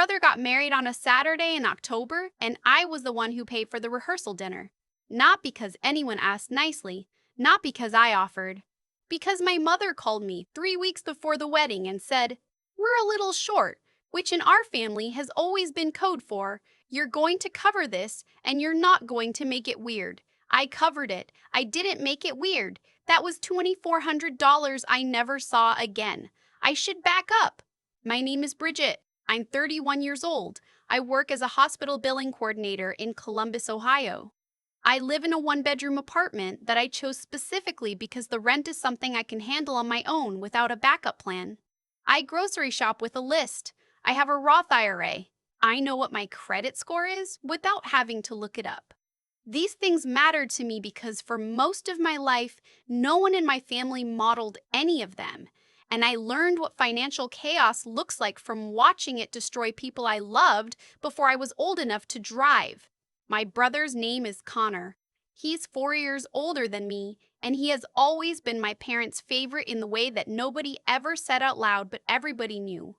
brother got married on a Saturday in October, and I was the one who paid for the rehearsal dinner. Not because anyone asked nicely, not because I offered. Because my mother called me 3 weeks before the wedding and said, "We're a little short," which in our family has always been code for, "You're going to cover this, and you're not going to make it weird." I covered it. I didn't make it weird. That was $2,400 I never saw again. I should back up. My name is Bridget. I'm 31 years old. I work as a hospital billing coordinator in Columbus, Ohio. I live in a one-bedroom apartment that I chose specifically because the rent is something I can handle on my own without a backup plan. I grocery shop with a list. I have a Roth IRA. I know what my credit score is without having to look it up. These things matter to me because for most of my life, no one in my family modeled any of them. And I learned what financial chaos looks like from watching it destroy people I loved before I was old enough to drive. My brother's name is Connor. He's 4 years older than me, and he has always been my parents' favorite in the way that nobody ever said out loud, but everybody knew.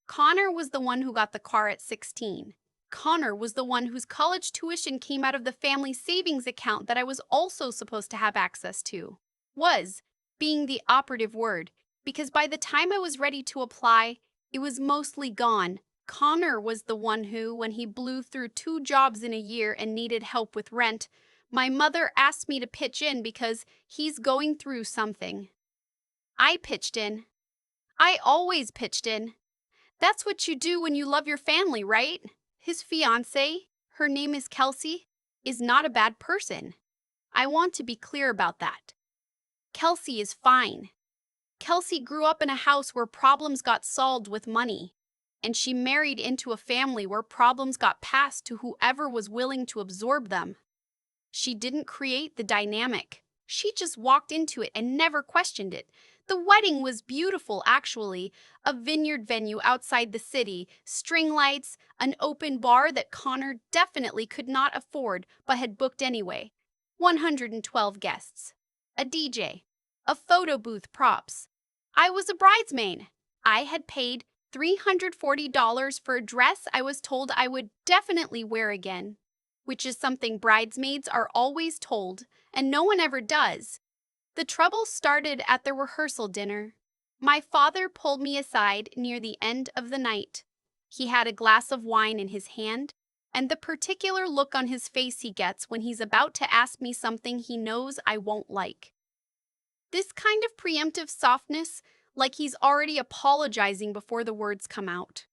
Connor was the one who got the car at 16. Connor was the one whose college tuition came out of the family savings account that I was also supposed to have access to. Was being the operative word, because by the time I was ready to apply, it was mostly gone. Connor was the one who, when he blew through 2 jobs in a year and needed help with rent, my mother asked me to pitch in because he's going through something. I pitched in. I always pitched in. That's what you do when you love your family, right? His fiancée, her name is Kelsey, is not a bad person. I want to be clear about that. Kelsey is fine. Kelsey grew up in a house where problems got solved with money, and she married into a family where problems got passed to whoever was willing to absorb them. She didn't create the dynamic. She just walked into it and never questioned it. The wedding was beautiful, actually. A vineyard venue outside the city, string lights, an open bar that Connor definitely could not afford but had booked anyway. 112 guests. A DJ. A photo booth, props. I was a bridesmaid. I had paid $340 for a dress I was told I would definitely wear again, which is something bridesmaids are always told, and no one ever does. The trouble started at the rehearsal dinner. My father pulled me aside near the end of the night. He had a glass of wine in his hand, and the particular look on his face he gets when he's about to ask me something he knows I won't like. This kind of preemptive softness, like he's already apologizing before the words come out.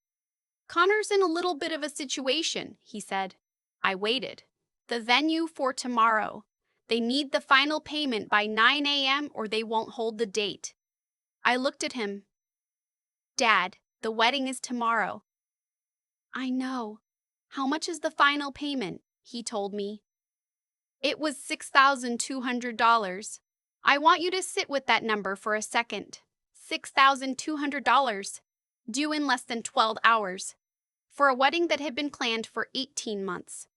"Connor's in a little bit of a situation," he said. I waited. "The venue for tomorrow. They need the final payment by 9 a.m. or they won't hold the date." I looked at him. "Dad, the wedding is tomorrow." "I know. How much is the final payment?" he told me. It was $6,200. I want you to sit with that number for a second. $6,200. Due in less than 12 hours. For a wedding that had been planned for 18 months.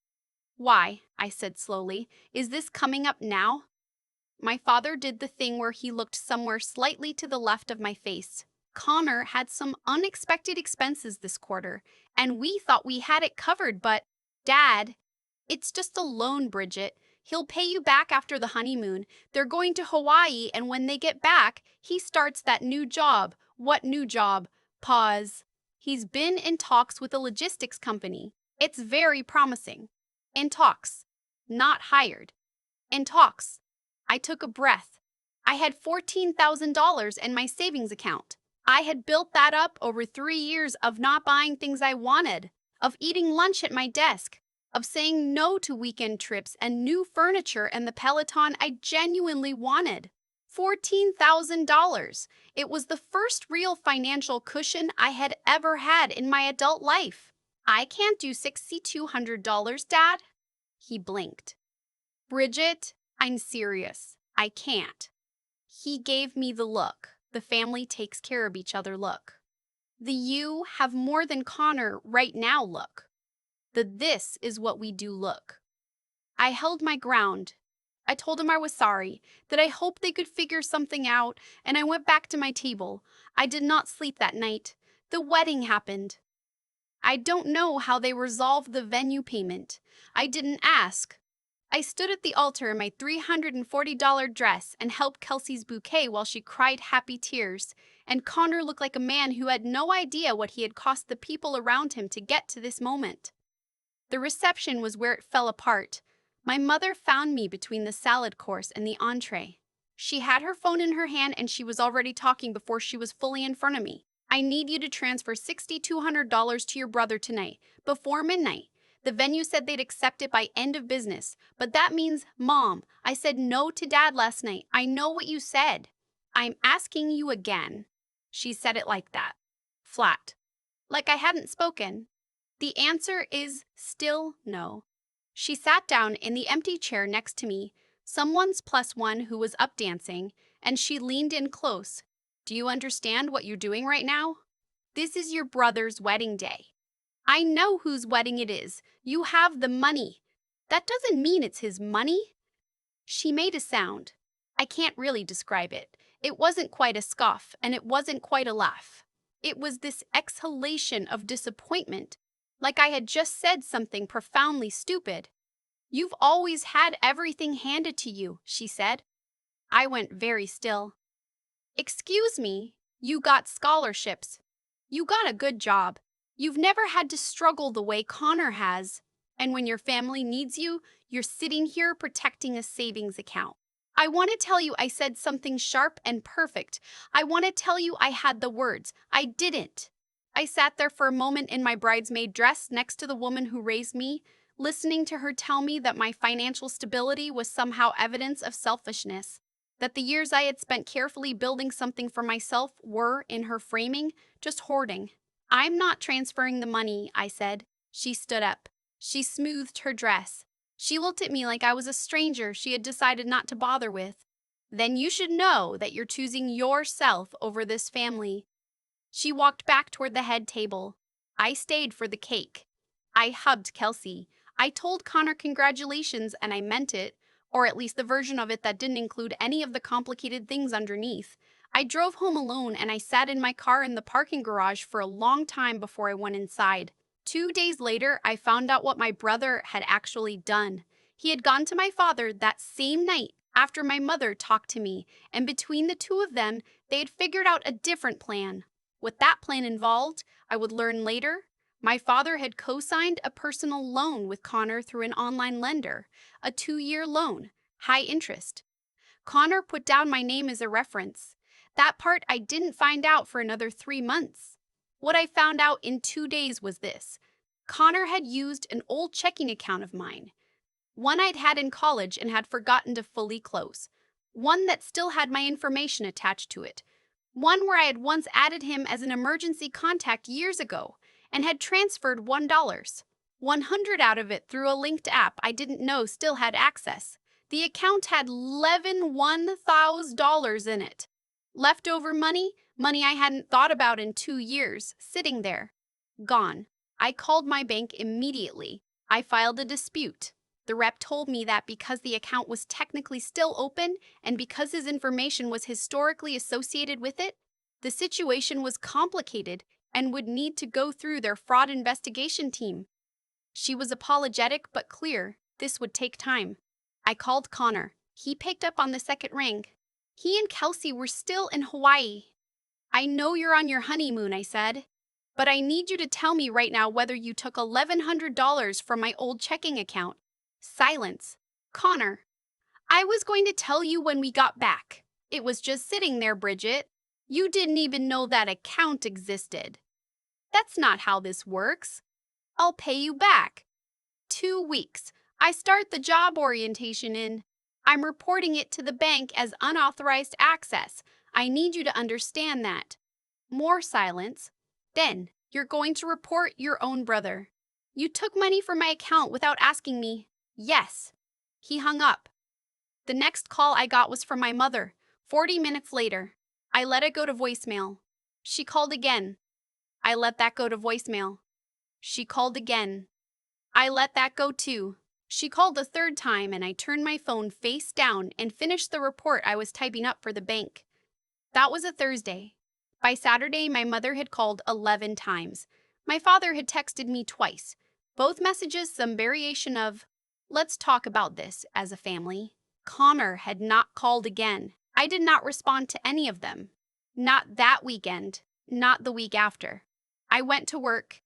"Why," I said slowly, "is this coming up now?" My father did the thing where he looked somewhere slightly to the left of my face. Connor had some unexpected expenses this quarter, and we thought we had it covered, but, "Dad, it's just a loan, Bridget. He'll pay you back after the honeymoon. They're going to Hawaii, and when they get back, he starts that new job." "What new job?" Pause. "He's been in talks with a logistics company. It's very promising." "In talks. Not hired. In talks." I took a breath. I had $14,000 in my savings account. I had built that up over 3 years of not buying things I wanted, of eating lunch at my desk, of saying no to weekend trips and new furniture and the Peloton I genuinely wanted. $14,000. It was the first real financial cushion I had ever had in my adult life. "I can't do $6,200, Dad." He blinked. "Bridget, I'm serious. I can't." He gave me the look. The family takes care of each other look. The "you have more than Connor right now" look. The "this is what we do" look. I held my ground. I told him I was sorry, that I hoped they could figure something out, and I went back to my table. I did not sleep that night. The wedding happened. I don't know how they resolved the venue payment. I didn't ask. I stood at the altar in my $340 dress and held Kelsey's bouquet while she cried happy tears, and Connor looked like a man who had no idea what he had cost the people around him to get to this moment. The reception was where it fell apart. My mother found me between the salad course and the entree. She had her phone in her hand and she was already talking before she was fully in front of me. I need you to transfer $6,200 to your brother tonight, before midnight. The venue said they'd accept it by end of business, but that means, Mom, I said no to Dad last night. I know what you said. I'm asking you again. She said it like that. Flat. Like I hadn't spoken. The answer is still no. She sat down in the empty chair next to me, someone's plus one who was up dancing, and she leaned in close. Do you understand what you're doing right now? This is your brother's wedding day. I know whose wedding it is. You have the money. That doesn't mean it's his money. She made a sound. I can't really describe it. It wasn't quite a scoff, and it wasn't quite a laugh. It was this exhalation of disappointment, like I had just said something profoundly stupid. You've always had everything handed to you, she said. I went very still. Excuse me, you got scholarships. You got a good job. You've never had to struggle the way Connor has. And when your family needs you, you're sitting here protecting a savings account. I want to tell you I said something sharp and perfect. I want to tell you I had the words. I didn't. I sat there for a moment in my bridesmaid dress next to the woman who raised me, listening to her tell me that my financial stability was somehow evidence of selfishness, that the years I had spent carefully building something for myself were, in her framing, just hoarding. I'm not transferring the money, I said. She stood up. She smoothed her dress. She looked at me like I was a stranger she had decided not to bother with. Then you should know that you're choosing yourself over this family. She walked back toward the head table. I stayed for the cake. I hugged Kelsey. I told Connor congratulations, and I meant it, or at least the version of it that didn't include any of the complicated things underneath. I drove home alone, and I sat in my car in the parking garage for a long time before I went inside. 2 days later, I found out what my brother had actually done. He had gone to my father that same night after my mother talked to me, and between the two of them, they had figured out a different plan. What that plan involved, I would learn later. My father had co-signed a personal loan with Connor through an online lender, a 2-year loan, high interest. Connor put down my name as a reference. That part I didn't find out for another 3 months. What I found out in 2 days was this. Connor had used an old checking account of mine, one I'd had in college and had forgotten to fully close, one that still had my information attached to it, one where I had once added him as an emergency contact years ago and had transferred $1, 100 out of it through a linked app I didn't know still had access. The account had $1,000 in it. Leftover money, money I hadn't thought about in 2 years, sitting there. Gone. I called my bank immediately. I filed a dispute. The rep told me that because the account was technically still open and because his information was historically associated with it, the situation was complicated and would need to go through their fraud investigation team. She was apologetic but clear. This would take time. I called Connor. He picked up on the second ring. He and Kelsey were still in Hawaii. I know you're on your honeymoon, I said, but I need you to tell me right now whether you took $1,100 from my old checking account. Silence. Connor, I was going to tell you when we got back. It was just sitting there, Bridget. You didn't even know that account existed. That's not how this works. I'll pay you back. 2 weeks. I start the job orientation in. I'm reporting it to the bank as unauthorized access. I need you to understand that. More silence. Then, you're going to report your own brother. You took money from my account without asking me. Yes. He hung up. The next call I got was from my mother, 40 minutes later. I let it go to voicemail. She called again. I let that go to voicemail. She called again. I let that go too. She called a third time and I turned my phone face down and finished the report I was typing up for the bank. That was a Thursday. By Saturday, my mother had called 11 times. My father had texted me twice, both messages some variation of, "Let's talk about this as a family." Connor had not called again. I did not respond to any of them. Not that weekend, not the week after. I went to work.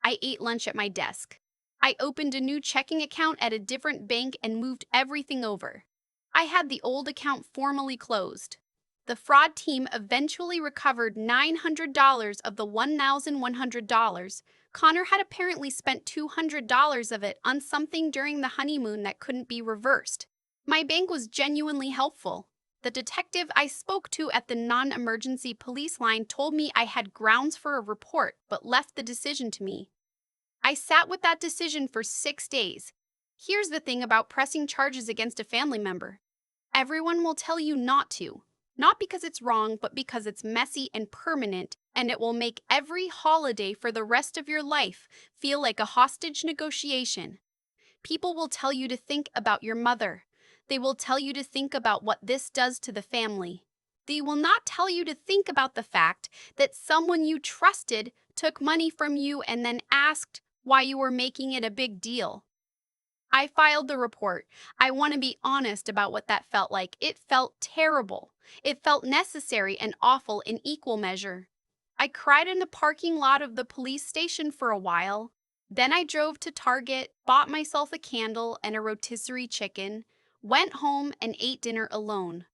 I ate lunch at my desk. I opened a new checking account at a different bank and moved everything over. I had the old account formally closed. The fraud team eventually recovered $900 of the $1,100. Connor had apparently spent $200 of it on something during the honeymoon that couldn't be reversed. My bank was genuinely helpful. The detective I spoke to at the non-emergency police line told me I had grounds for a report, but left the decision to me. I sat with that decision for 6 days. Here's the thing about pressing charges against a family member. Everyone will tell you not to. Not because it's wrong, but because it's messy and permanent, and it will make every holiday for the rest of your life feel like a hostage negotiation. People will tell you to think about your mother. They will tell you to think about what this does to the family. They will not tell you to think about the fact that someone you trusted took money from you and then asked why you were making it a big deal. I filed the report. I want to be honest about what that felt like. It felt terrible. It felt necessary and awful in equal measure. I cried in the parking lot of the police station for a while. Then I drove to Target, bought myself a candle and a rotisserie chicken, went home and ate dinner alone.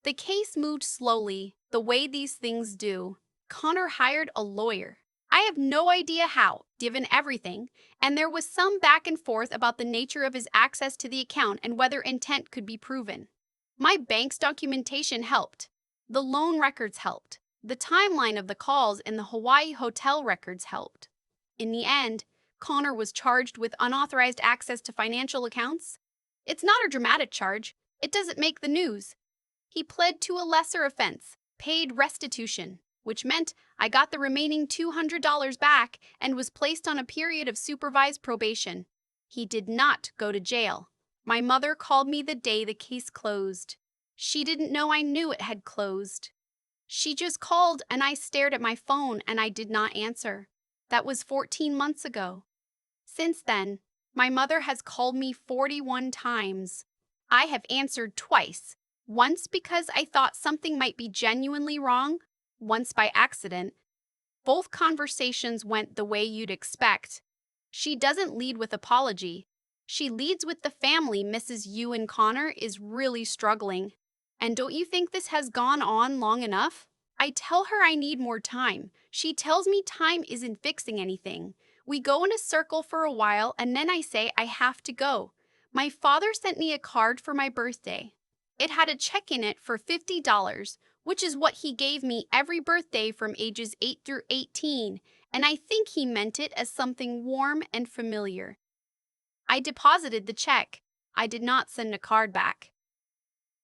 The case moved slowly, the way these things do. Connor hired a lawyer. I have no idea how, given everything, and there was some back and forth about the nature of his access to the account and whether intent could be proven. My bank's documentation helped. The loan records helped. The timeline of the calls in the Hawaii hotel records helped. In the end, Connor was charged with unauthorized access to financial accounts. It's not a dramatic charge. It doesn't make the news. He pled to a lesser offense, paid restitution, which meant I got the remaining $200 back and was placed on a period of supervised probation. He did not go to jail. My mother called me the day the case closed. She didn't know I knew it had closed. She just called and I stared at my phone and I did not answer. That was 14 months ago. Since then, my mother has called me 41 times. I have answered twice. Once because I thought something might be genuinely wrong, once by accident. Both conversations went the way you'd expect. She doesn't lead with apology. She leads with the family. Mrs. You and Connor is really struggling. And don't you think this has gone on long enough? I tell her I need more time. She tells me time isn't fixing anything. We go in a circle for a while and then I say I have to go. My father sent me a card for my birthday. It had a check in it for $50, which is what he gave me every birthday from ages 8 through 18, and I think he meant it as something warm and familiar. I deposited the check. I did not send a card back.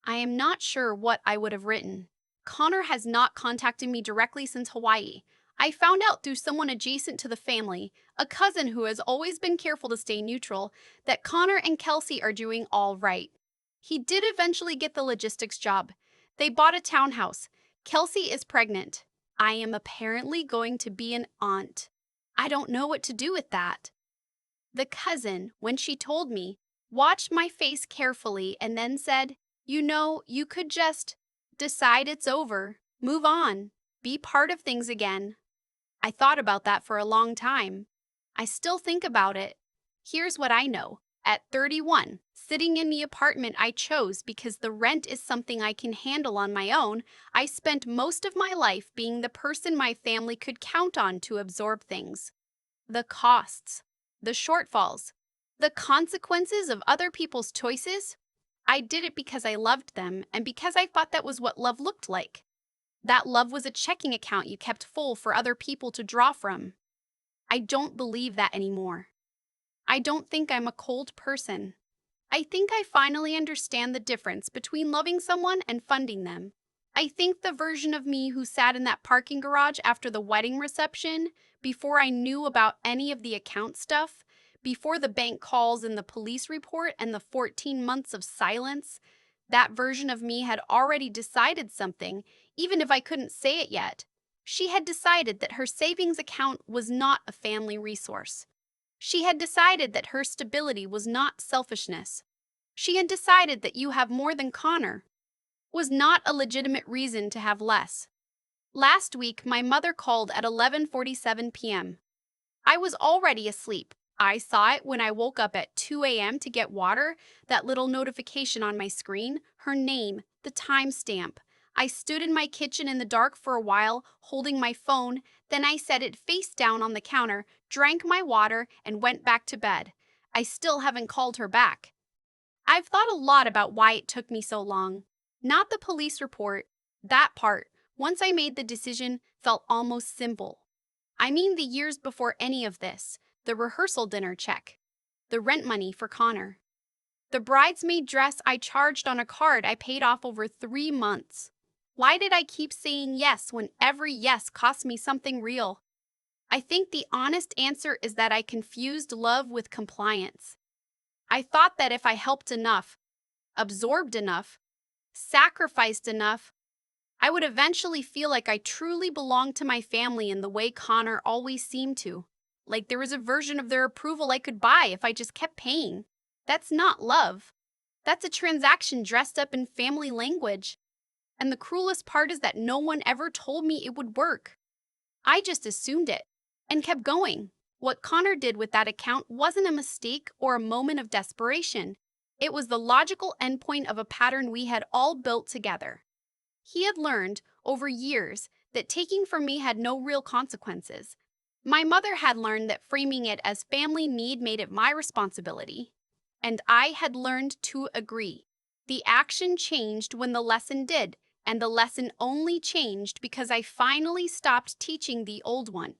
I am not sure what I would have written. Connor has not contacted me directly since Hawaii. I found out through someone adjacent to the family, a cousin who has always been careful to stay neutral, that Connor and Kelsey are doing all right. He did eventually get the logistics job. They bought a townhouse. Kelsey is pregnant. I am apparently going to be an aunt. I don't know what to do with that. The cousin, when she told me, watched my face carefully and then said, "You know, you could just decide it's over, move on, be part of things again." I thought about that for a long time. I still think about it. Here's what I know. At 31, sitting in the apartment I chose because the rent is something I can handle on my own, I spent most of my life being the person my family could count on to absorb things. The costs, the shortfalls, the consequences of other people's choices. I did it because I loved them and because I thought that was what love looked like. That love was a checking account you kept full for other people to draw from. I don't believe that anymore. I don't think I'm a cold person. I think I finally understand the difference between loving someone and funding them. I think the version of me who sat in that parking garage after the wedding reception, before I knew about any of the account stuff, before the bank calls and the police report and the 14 months of silence, that version of me had already decided something, even if I couldn't say it yet. She had decided that her savings account was not a family resource. She had decided that her stability was not selfishness. She had decided that you have more than Connor was not a legitimate reason to have less. Last week, my mother called at 11:47 p.m. I was already asleep. I saw it when I woke up at 2 a.m. to get water, that little notification on my screen, her name, the timestamp. I stood in my kitchen in the dark for a while, holding my phone. Then I set it face down on the counter, drank my water, and went back to bed. I still haven't called her back. I've thought a lot about why it took me so long. Not the police report. That part, once I made the decision, felt almost simple. I mean the years before any of this, the rehearsal dinner check, the rent money for Connor, the bridesmaid dress I charged on a card I paid off over 3 months. Why did I keep saying yes when every yes cost me something real? I think the honest answer is that I confused love with compliance. I thought that if I helped enough, absorbed enough, sacrificed enough, I would eventually feel like I truly belonged to my family in the way Connor always seemed to. Like there was a version of their approval I could buy if I just kept paying. That's not love. That's a transaction dressed up in family language. And the cruelest part is that no one ever told me it would work. I just assumed it and kept going. What Connor did with that account wasn't a mistake or a moment of desperation. It was the logical endpoint of a pattern we had all built together. He had learned, over years, that taking from me had no real consequences. My mother had learned that framing it as family need made it my responsibility. And I had learned to agree. The action changed when the lesson did, and the lesson only changed because I finally stopped teaching the old one.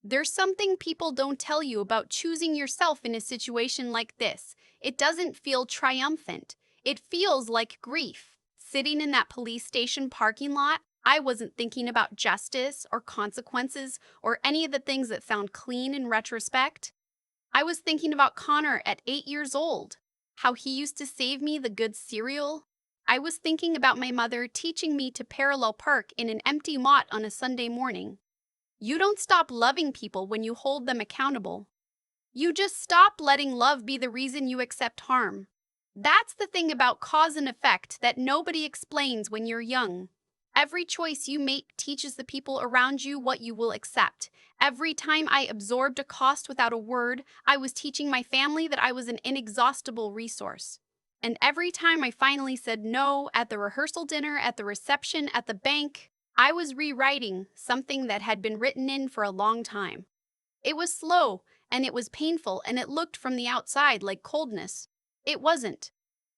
There's something people don't tell you about choosing yourself in a situation like this. It doesn't feel triumphant. It feels like grief. Sitting in that police station parking lot, I wasn't thinking about justice or consequences or any of the things that sound clean in retrospect. I was thinking about Connor at 8 years old, how he used to save me the good cereal. I was thinking about my mother teaching me to parallel park in an empty lot on a Sunday morning. You don't stop loving people when you hold them accountable. You just stop letting love be the reason you accept harm. That's the thing about cause and effect that nobody explains when you're young. Every choice you make teaches the people around you what you will accept. Every time I absorbed a cost without a word, I was teaching my family that I was an inexhaustible resource. And every time I finally said no at the rehearsal dinner, at the reception, at the bank, I was rewriting something that had been written in for a long time. It was slow, and it was painful, and it looked from the outside like coldness. It wasn't.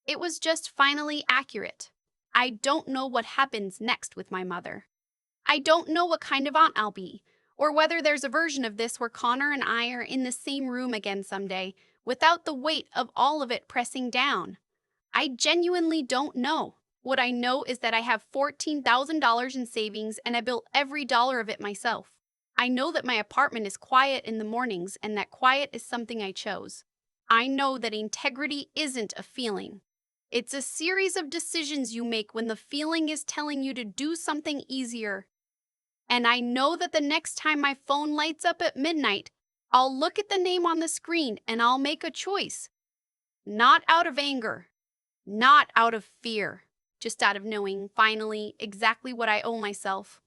It was just finally accurate. I don't know what happens next with my mother. I don't know what kind of aunt I'll be, or whether there's a version of this where Connor and I are in the same room again someday, without the weight of all of it pressing down. I genuinely don't know. What I know is that I have $14,000 in savings and I built every dollar of it myself. I know that my apartment is quiet in the mornings and that quiet is something I chose. I know that integrity isn't a feeling. It's a series of decisions you make when the feeling is telling you to do something easier. And I know that the next time my phone lights up at midnight, I'll look at the name on the screen and I'll make a choice. Not out of anger, not out of fear, just out of knowing, finally, exactly what I owe myself.